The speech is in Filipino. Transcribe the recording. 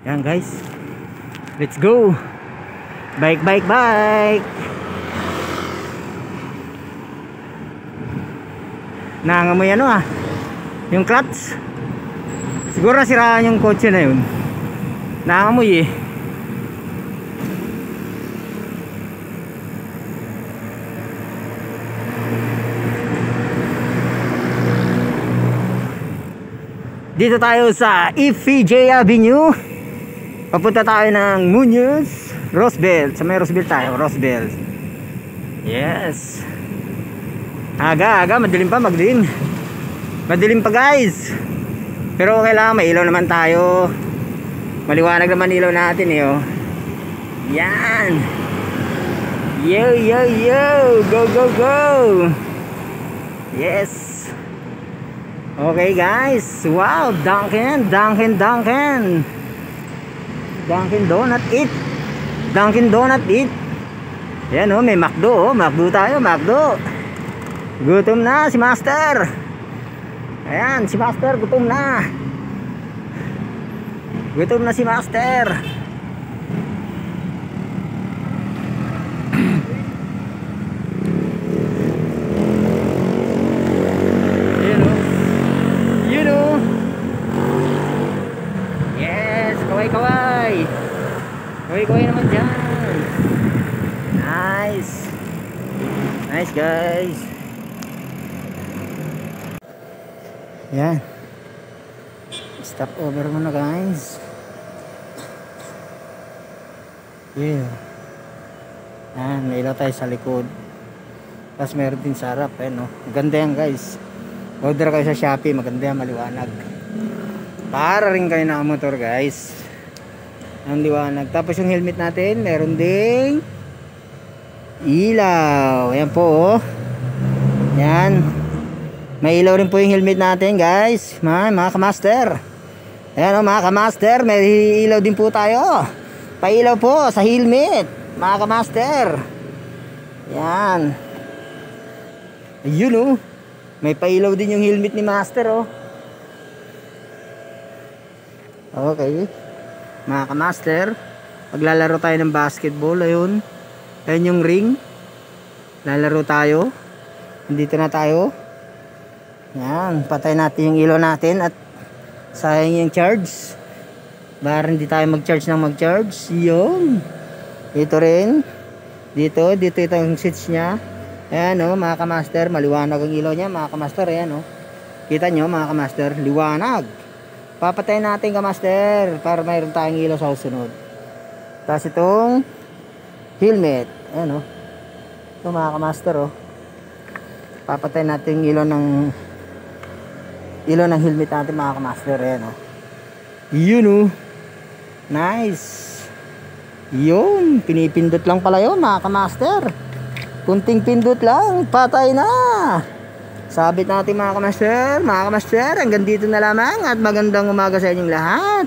Yan guys, let's go. Bike. Nangamoy yung clutch. Siguro nasiraan yung kotse na yun. Nangamoy Dito tayo sa FJ Avenue. Papunta tayo ng Muñoz, Roseville. Sa may Roseville tayo, Roseville. Yes. Aga, madilim pa, madilim pa guys. Pero okay lang, may ilaw naman tayo. Maliwanag naman ilaw natin oh. Yan. Yo. Go. Yes. Okay guys. Wow, Dunkin Donut Eat. Yan may McDo tayo, McDo. Gutom na si Master. Ayan, si Master gutom na. Si Master. Yes, kaway naman dyan. Nice guys. Yan, stop over muna guys. Yeah. May ilaw tayo sa likod. Tapos meron din sa harap maganda yan guys. Order kayo sa Shopee, maganda yan, maliwanag. Para rin kayo na motor guys. Ang liwanag. Tapos yung helmet natin, meron ding ilaw. Ayan po Yan. May ilaw rin po yung helmet natin guys, mga kamaster. Ayan mga kamaster, may ilaw din po tayo. Pailaw po sa helmet, mga kamaster. Yan. Ayun may pailaw din yung helmet ni Master Okay, mga kamaster, maglalaro tayo ng basketball. Ayun yung ring. Lalaro tayo. Dito na tayo. Yan, patay natin yung ilaw natin at sayang yung charge. Para hindi tayo mag-charge. Yun. Dito rin. Dito itong switch nya. Ayan mga kamaster, maliwanag ang ilaw nya mga kamaster. Ayan kita nyo mga kamaster, liwanag. Papatayin natin kamaster para mayroon tayong ilaw sa susunod. Tapos itong helmet. Ayan ito mga kamaster papatayin natin yung ilaw ng helmet natin mga kamaster. Ayan yun nice. Yun, pinipindot lang pala yun mga kamaster. Kunting pindot lang, patay na. Sabit natin mga kamaster. Hanggang dito na lamang at magandang umaga sa inyong lahat.